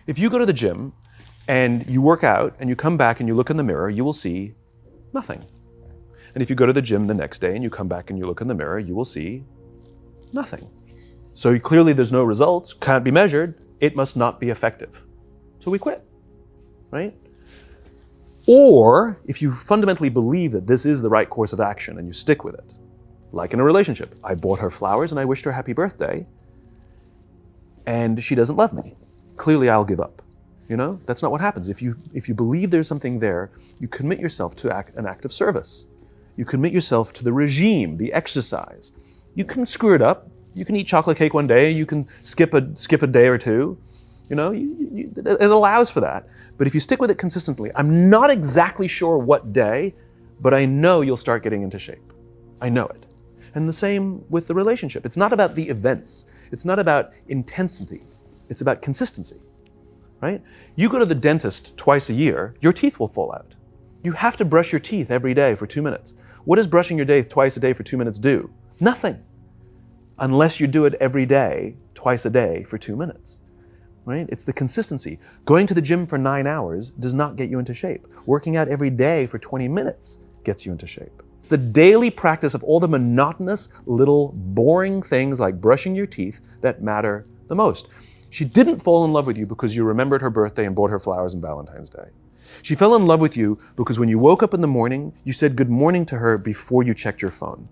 If you go to the gym and you work out and you come back and you look in the mirror, you will see nothing. And if you go to the gym the next day and you come back and you look in the mirror, you will see nothing. So clearly there's no results, can't be measured, it must not be effective. So we quit, right? Or if you fundamentally believe that this is the right course of action and you stick with it, like in a relationship, I bought her flowers and I wished her happy birthday, and she doesn't love me. Clearly I'll give up. You know, that's not what happens. If you believe there's something there, you commit yourself to an act of service. You commit yourself to the regime, the exercise. You can screw it up. You can eat chocolate cake one day. You can skip a day or two. You know, it allows for that. But if you stick with it consistently, I'm not exactly sure what day, but I know you'll start getting into shape. I know it. And the same with the relationship. It's not about the events. It's not about intensity. It's about consistency, right? You go to the dentist twice a year, your teeth will fall out. You have to brush your teeth every day for 2 minutes. What does brushing your teeth twice a day for 2 minutes do? Nothing. Unless you do it every day, twice a day for 2 minutes, right? It's the consistency. Going to the gym for 9 hours does not get you into shape. Working out every day for 20 minutes gets you into shape. It's the daily practice of all the monotonous, little, boring things like brushing your teeth that matter the most. She didn't fall in love with you because you remembered her birthday and bought her flowers on Valentine's Day. She fell in love with you because when you woke up in the morning, you said good morning to her before you checked your phone.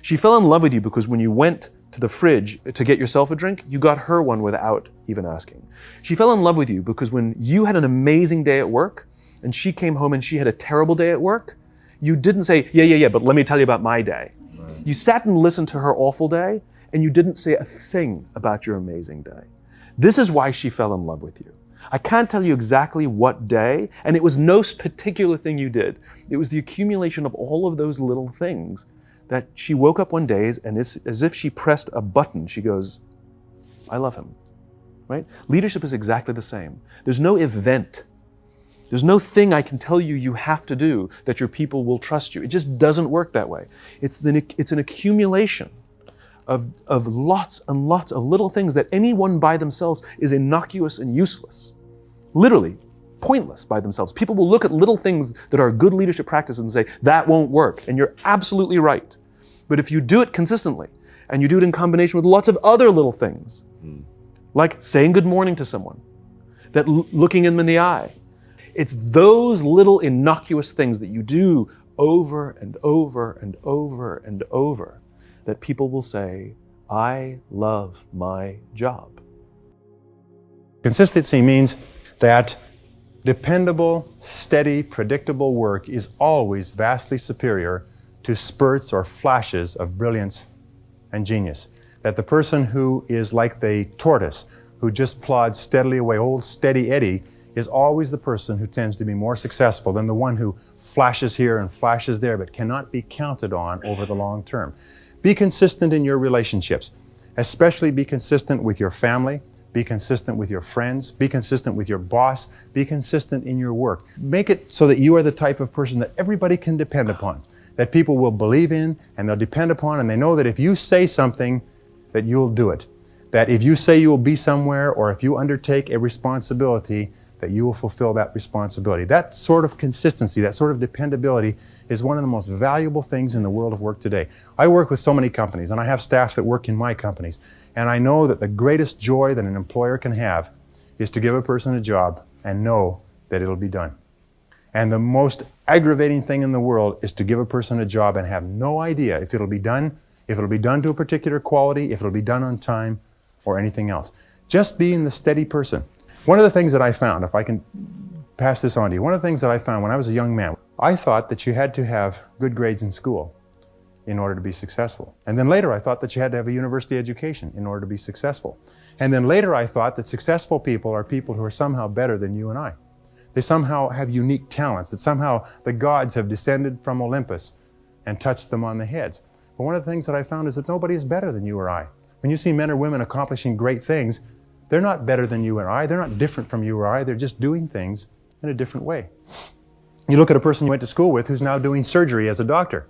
She fell in love with you because when you went to the fridge to get yourself a drink, you got her one without even asking. She fell in love with you because when you had an amazing day at work and she came home and she had a terrible day at work, you didn't say, yeah, but let me tell you about my day. Right. You sat and listened to her awful day and you didn't say a thing about your amazing day. This is why she fell in love with you. I can't tell you exactly what day, and it was no particular thing you did. It was the accumulation of all of those little things that she woke up one day and as if she pressed a button, she goes, I love him, right? Leadership is exactly the same. There's no event. There's no thing I can tell you you have to do that your people will trust you. It just doesn't work that way. It's an accumulation of lots and lots of little things that anyone by themselves is innocuous and useless. Literally, pointless by themselves. People will look at little things that are good leadership practices and say, that won't work. And you're absolutely right. But if you do it consistently, and you do it in combination with lots of other little things, like saying good morning to someone, that looking them in the eye, it's those little innocuous things that you do over and over and over and over that people will say, I love my job. Consistency means that dependable, steady, predictable work is always vastly superior to spurts or flashes of brilliance and genius. That the person who is like the tortoise, who just plods steadily away, old steady Eddie, is always the person who tends to be more successful than the one who flashes here and flashes there, but cannot be counted on over the long term. Be consistent in your relationships. Especially be consistent with your family, be consistent with your friends, be consistent with your boss, be consistent in your work. Make it so that you are the type of person that everybody can depend upon, that people will believe in and they'll depend upon, and they know that if you say something, that you'll do it. That if you say you will be somewhere or if you undertake a responsibility, that you will fulfill that responsibility. That sort of consistency, that sort of dependability is one of the most valuable things in the world of work today. I work with so many companies and I have staff that work in my companies, and I know that the greatest joy that an employer can have is to give a person a job and know that it'll be done. And the most aggravating thing in the world is to give a person a job and have no idea if it'll be done to a particular quality, if it'll be done on time, or anything else. Just being the steady person. One of the things that I found, if I can pass this on to you, one of the things that I found when I was a young man, I thought that you had to have good grades in school in order to be successful. And then later I thought that you had to have a university education in order to be successful. And then later I thought that successful people are people who are somehow better than you and I. They somehow have unique talents, that somehow the gods have descended from Olympus and touched them on the heads. But one of the things that I found is that nobody is better than you or I. When you see men or women accomplishing great things, they're not better than you or I. They're not different from you or I. They're just doing things in a different way. You look at a person you went to school with who's now doing surgery as a doctor.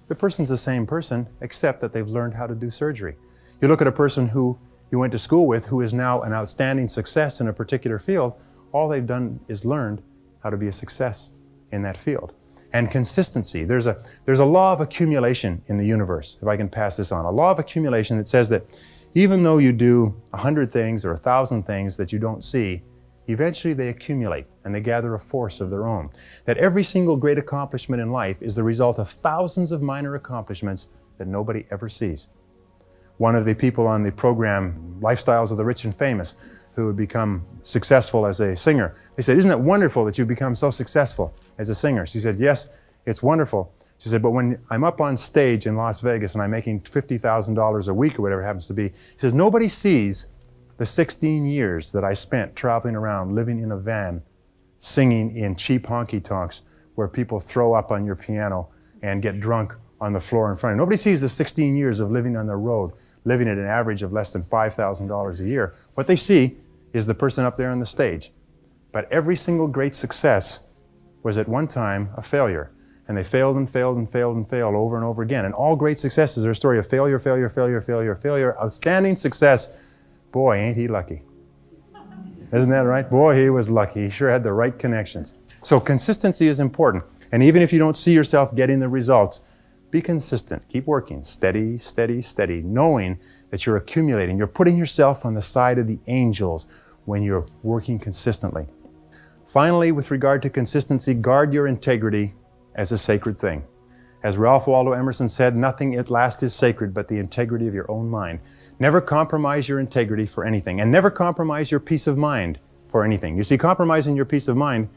The person's the same person, except that they've learned how to do surgery. You look at a person who you went to school with who is now an outstanding success in a particular field, all they've done is learned how to be a success in that field. And consistency. There's a law of accumulation in the universe, if I can pass this on. A law of accumulation that says that even though you do 100 things or 1,000 things that you don't see, eventually they accumulate and they gather a force of their own. That every single great accomplishment in life is the result of thousands of minor accomplishments that nobody ever sees. One of the people on the program, Lifestyles of the Rich and Famous, who had become successful as a singer, they said, "Isn't it wonderful that you've become so successful as a singer?" She said, "Yes, it's wonderful." She said, "But when I'm up on stage in Las Vegas and I'm making $50,000 a week or whatever it happens to be," she says, "nobody sees the 16 years that I spent traveling around, living in a van, singing in cheap honky-tonks where people throw up on your piano and get drunk on the floor in front of you. Nobody sees the 16 years of living on the road, living at an average of less than $5,000 a year. What they see is the person up there on the stage. But every single great success was at one time a failure. And they failed and failed and failed and failed over and over again. And all great successes are a story of failure, failure, failure, failure, failure. Outstanding success. Boy, ain't he lucky. Isn't that right? Boy, he was lucky. He sure had the right connections. So consistency is important. And even if you don't see yourself getting the results, be consistent. Keep working. Steady, steady, steady. Knowing that you're accumulating. You're putting yourself on the side of the angels when you're working consistently. Finally, with regard to consistency, guard your integrity as a sacred thing. As Ralph Waldo Emerson said, nothing at last is sacred but the integrity of your own mind. Never compromise your integrity for anything, and never compromise your peace of mind for anything. You see, compromising your peace of mind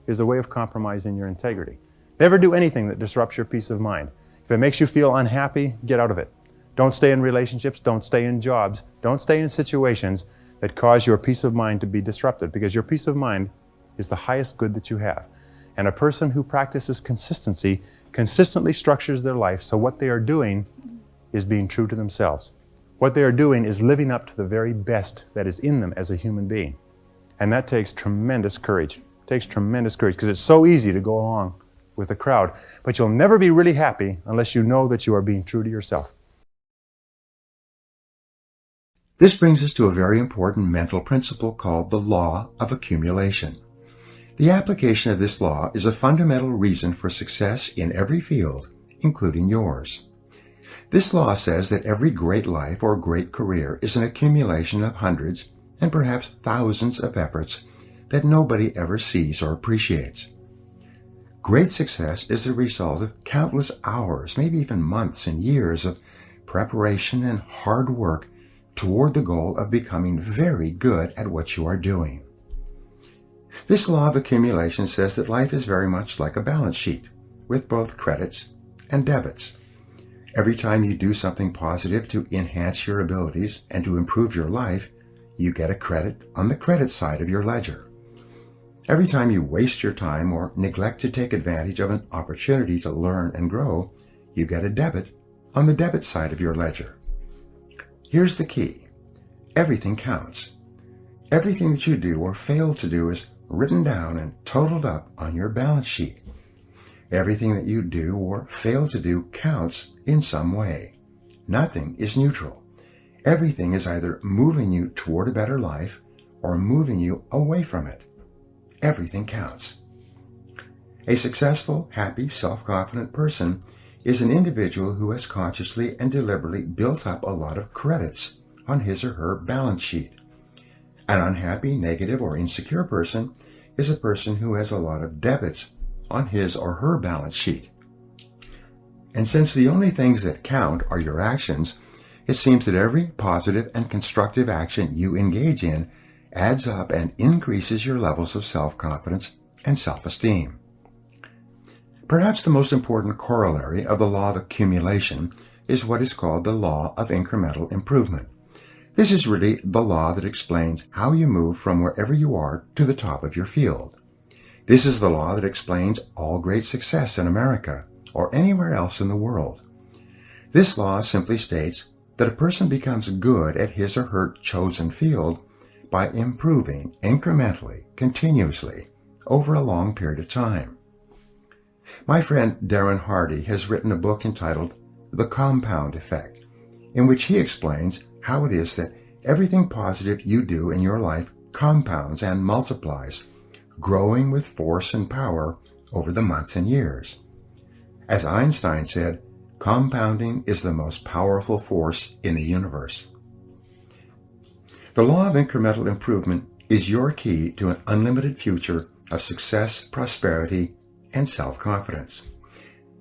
is a way of compromising your integrity. Never do anything that disrupts your peace of mind. If it makes you feel unhappy, get out of it. Don't stay in relationships, don't stay in jobs, don't stay in situations that cause your peace of mind to be disrupted, because your peace of mind is the highest good that you have. And a person who practices consistency consistently structures their life so what they are doing is being true to themselves. What they are doing is living up to the very best that is in them as a human being. And that takes tremendous courage. It takes tremendous courage because it's so easy to go along with the crowd. But you'll never be really happy unless you know that you are being true to yourself. This brings us to a very important mental principle called the law of accumulation. The application of this law is a fundamental reason for success in every field, including yours. This law says that every great life or great career is an accumulation of hundreds and perhaps thousands of efforts that nobody ever sees or appreciates. Great success is the result of countless hours, maybe even months and years of preparation and hard work toward the goal of becoming very good at what you are doing. This law of accumulation says that life is very much like a balance sheet, with both credits and debits. Every time you do something positive to enhance your abilities and to improve your life, you get a credit on the credit side of your ledger. Every time you waste your time or neglect to take advantage of an opportunity to learn and grow, you get a debit on the debit side of your ledger. Here's the key. Everything counts. Everything that you do or fail to do is written down and totaled up on your balance sheet. Everything that you do or fail to do counts in some way. Nothing is neutral. Everything is either moving you toward a better life or moving you away from it. Everything counts. A successful, happy, self-confident person is an individual who has consciously and deliberately built up a lot of credits on his or her balance sheet. An unhappy, negative, or insecure person is a person who has a lot of debits on his or her balance sheet. And since the only things that count are your actions, it seems that every positive and constructive action you engage in adds up and increases your levels of self-confidence and self-esteem. Perhaps the most important corollary of the law of accumulation is what is called the law of incremental improvement. This is really the law that explains how you move from wherever you are to the top of your field. This is the law that explains all great success in America or anywhere else in the world. This law simply states that a person becomes good at his or her chosen field by improving incrementally, continuously, over a long period of time. My friend Darren Hardy has written a book entitled The Compound Effect, in which he explains how it is that everything positive you do in your life compounds and multiplies, growing with force and power over the months and years. As Einstein said, compounding is the most powerful force in the universe. The law of incremental improvement is your key to an unlimited future of success, prosperity, and self-confidence.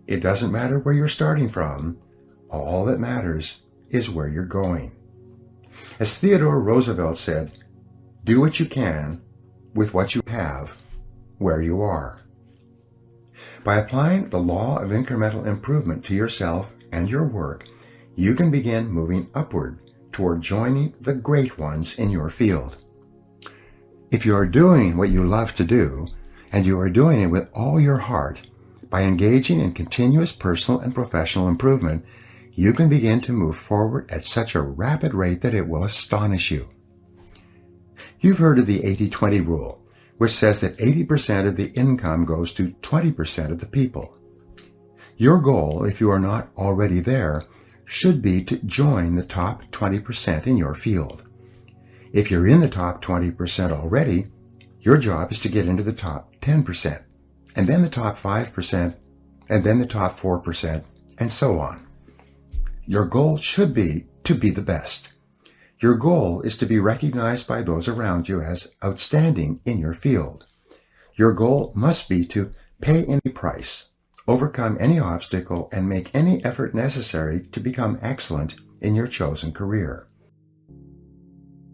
It doesn't matter where you're starting from. All that matters is where you're going. As Theodore Roosevelt said, do what you can with what you have where you are. By applying the law of incremental improvement to yourself and your work, you can begin moving upward toward joining the great ones in your field. If you are doing what you love to do, and you are doing it with all your heart, by engaging in continuous personal and professional improvement, you can begin to move forward at such a rapid rate that it will astonish you. You've heard of the 80-20 rule, which says that 80% of the income goes to 20% of the people. Your goal, if you are not already there, should be to join the top 20% in your field. If you're in the top 20% already, your job is to get into the top 10%, and then the top 5%, and then the top 4%, and so on. Your goal should be to be the best. Your goal is to be recognized by those around you as outstanding in your field. Your goal must be to pay any price, overcome any obstacle, and make any effort necessary to become excellent in your chosen career.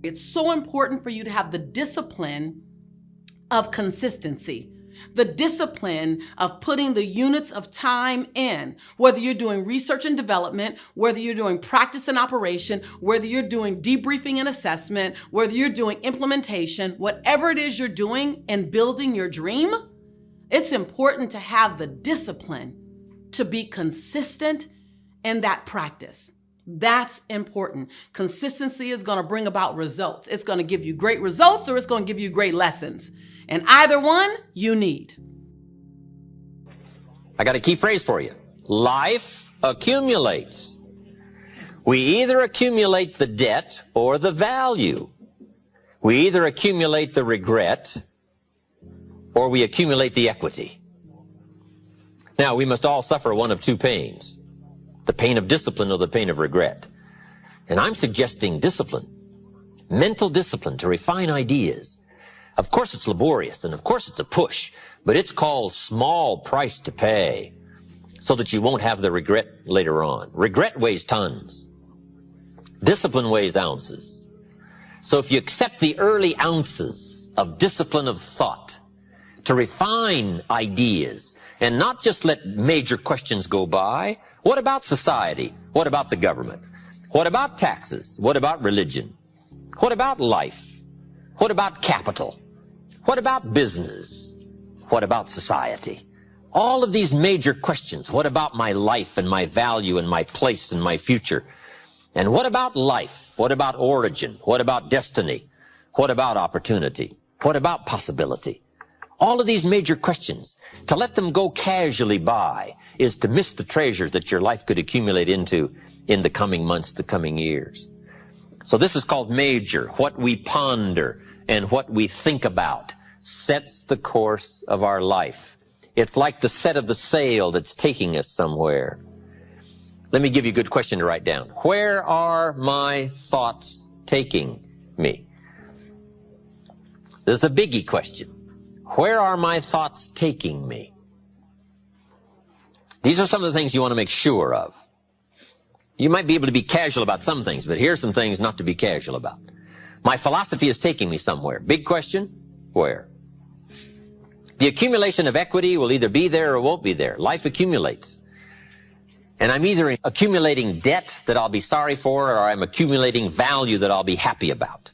It's so important for you to have the discipline of consistency, the discipline of putting the units of time in, whether you're doing research and development, whether you're doing practice and operation, whether you're doing debriefing and assessment, whether you're doing implementation, whatever it is you're doing in building your dream, it's important to have the discipline to be consistent in that practice. That's important. Consistency is going to bring about results. It's going to give you great results, or it's going to give you great lessons. And either one you need. I got a key phrase for you. Life accumulates. We either accumulate the debt or the value. We either accumulate the regret or we accumulate the equity. Now, we must all suffer one of two pains. The pain of discipline or the pain of regret. And I'm suggesting discipline. Mental discipline to refine ideas. Of course it's laborious, and of course it's a push, but it's called small price to pay so that you won't have the regret later on. Regret weighs tons. Discipline weighs ounces. So if you accept the early ounces of discipline of thought to refine ideas and not just let major questions go by, what about society? What about the government? What about taxes? What about religion? What about life? What about capital? What about business? What about society? All of these major questions. What about my life and my value and my place and my future? And what about life? What about origin? What about destiny? What about opportunity? What about possibility? All of these major questions, to let them go casually by is to miss the treasures that your life could accumulate into in the coming months, the coming years. So this is called major. What we ponder and what we think about sets the course of our life. It's like the set of the sail that's taking us somewhere. Let me give you a good question to write down. Where are my thoughts taking me? This is a biggie question. Where are my thoughts taking me? These are some of the things you want to make sure of. You might be able to be casual about some things, but here's some things not to be casual about. My philosophy is taking me somewhere. Big question, where? The accumulation of equity will either be there or won't be there. Life accumulates. And I'm either accumulating debt that I'll be sorry for, or I'm accumulating value that I'll be happy about.